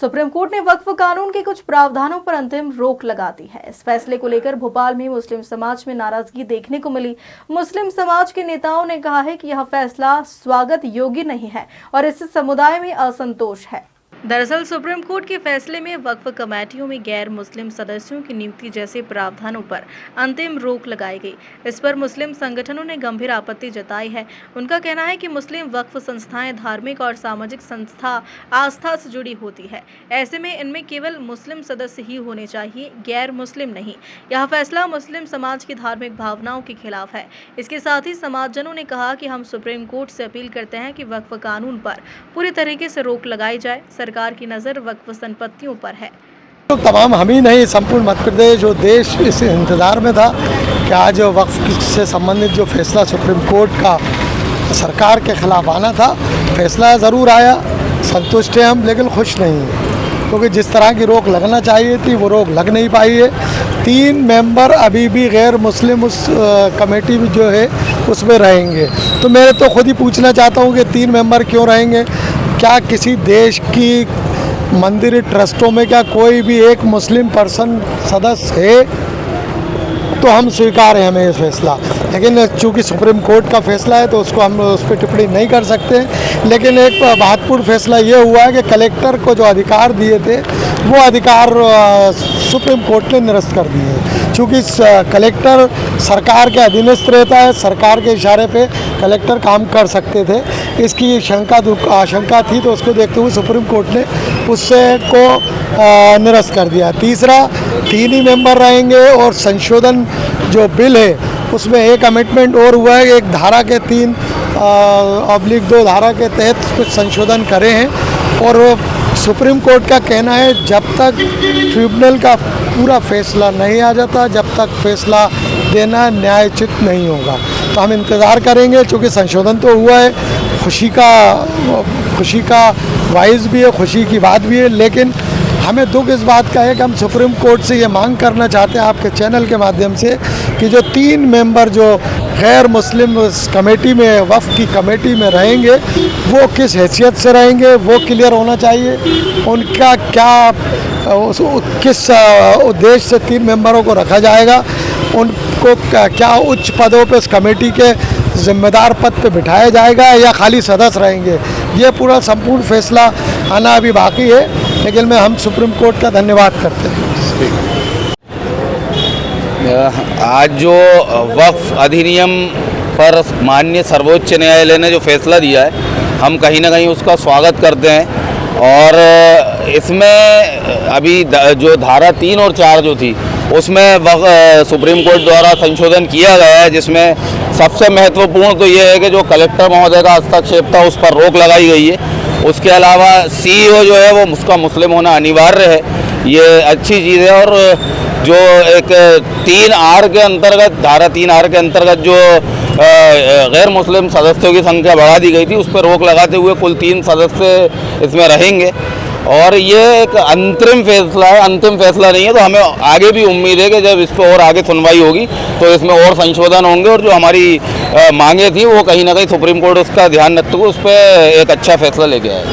Supreme court ने वक्फ कानून के कुछ प्रावधानों पर अंतिम रोक लगा दी है। इस फैसले को लेकर भोपाल में मुस्लिम समाज में नाराजगी देखने को मिली। मुस्लिम समाज के नेताओं ने कहा है कि यह फैसला स्वागत योग्य नहीं है और इससे समुदाय में असंतोष है। दरअसल सुप्रीम कोर्ट के फैसले में वक्फ कमेटियों में गैर मुस्लिम सदस्यों की नियुक्ति जैसे प्रावधानों पर अंतिम रोक लगाई गई। इस पर मुस्लिम संगठनों ने गंभीर आपत्ति जताई है। उनका कहना है कि मुस्लिम वक्फ संस्थाएं धार्मिक और सामाजिक संस्था आस्था से जुड़ी होती है। ऐसे में इनमें केवल मुस्लिम सदस्य ही होने चाहिए, गैर मुस्लिम नहीं। यह फैसला मुस्लिम समाज की धार्मिक भावनाओं के खिलाफ है। इसके साथ ही समाजजनों ने कहा कि हम सुप्रीम कोर्ट से अपील करते हैं कि वक्फ कानून पर पूरी तरीके से रोक लगाई जाए। सरकार की नजर वक्फ संपत्तियों पर है। तो तमाम हम ही नहीं, संपूर्ण मध्य प्रदेश जो देश इस इंतज़ार में था कि आज वक्फ से संबंधित जो फैसला सुप्रीम कोर्ट का सरकार के खिलाफ आना था, फैसला ज़रूर आया। संतुष्ट हैं हम, लेकिन खुश नहीं हैं, क्योंकि जिस तरह की रोक लगना चाहिए थी वो रोक लग नहीं पाई है। 3 मेंबर अभी भी गैर मुस्लिम उस कमेटी में जो है उसमें रहेंगे। तो मैं तो खुद ही पूछना चाहता हूँ कि 3 मेंबर क्यों रहेंगे? क्या किसी देश की मंदिर ट्रस्टों में क्या कोई भी एक मुस्लिम पर्सन सदस्य है? तो हम स्वीकार है हमें ये फैसला, लेकिन चूंकि सुप्रीम कोर्ट का फैसला है तो उसको हम उस पर टिप्पणी नहीं कर सकते। लेकिन एक महत्वपूर्ण फैसला ये हुआ है कि कलेक्टर को जो अधिकार दिए थे वो अधिकार सुप्रीम कोर्ट ने निरस्त कर दिए। चूँकि कलेक्टर सरकार के अधीनस्थ रहता है, सरकार के इशारे पे कलेक्टर काम कर सकते थे। इसकी आशंका थी, तो उसको देखते हुए सुप्रीम कोर्ट ने उससे को निरस्त कर दिया। तीसरा, 3 ही मेंबर रहेंगे और संशोधन जो बिल है उसमें एक अमेंडमेंट और हुआ है। एक धारा के 3/2 धारा के तहत कुछ संशोधन करे हैं और सुप्रीम कोर्ट का कहना है जब तक ट्रिब्यूनल का पूरा फैसला नहीं आ जाता, जब तक फैसला देना न्यायोचित नहीं होगा। तो हम इंतज़ार करेंगे, क्योंकि संशोधन तो हुआ है, खुशी का वाइज भी है, खुशी की बात भी है। लेकिन हमें दुख इस बात का है कि हम सुप्रीम कोर्ट से ये मांग करना चाहते हैं आपके चैनल के माध्यम से कि जो 3 मेंबर जो गैर मुस्लिम कमेटी में, वक्फ की कमेटी में रहेंगे, वो किस हैसियत से रहेंगे वो क्लियर होना चाहिए। उनका क्या किस उद्देश्य से 3 मेंबरों को रखा जाएगा, उनको क्या उच्च पदों पर इस कमेटी के जिम्मेदार पद पे बिठाया जाएगा या खाली सदस्य रहेंगे, ये पूरा संपूर्ण फैसला आना अभी बाकी है। लेकिन हम सुप्रीम कोर्ट का धन्यवाद करते हैं। आज जो वक्फ अधिनियम पर माननीय सर्वोच्च न्यायालय ने जो फैसला दिया है, हम कहीं ना कहीं उसका स्वागत करते हैं। और इसमें अभी जो धारा 3 और 4 जो थी उसमें सुप्रीम कोर्ट द्वारा संशोधन किया गया है, जिसमें सबसे महत्वपूर्ण तो ये है कि जो कलेक्टर महोदय का हस्तक्षेप था उस पर रोक लगाई गई है। उसके अलावा CEO जो है वो उसका मुस्लिम होना अनिवार्य है, ये अच्छी चीज़ है। और जो एक 3R के अंतर्गत, धारा 3R के अंतर्गत जो गैर मुस्लिम सदस्यों की संख्या बढ़ा दी गई थी, उस पर रोक लगाते हुए कुल 3 सदस्य इसमें रहेंगे। और ये एक अंतरिम फैसला है, अंतिम फैसला नहीं है। तो हमें आगे भी उम्मीद है कि जब इस पर और आगे सुनवाई होगी तो इसमें और संशोधन होंगे और जो हमारी मांगे थी वो कहीं ना कहीं सुप्रीम कोर्ट उसका ध्यान रखते हुए उस पर एक अच्छा फैसला लेके आएगा।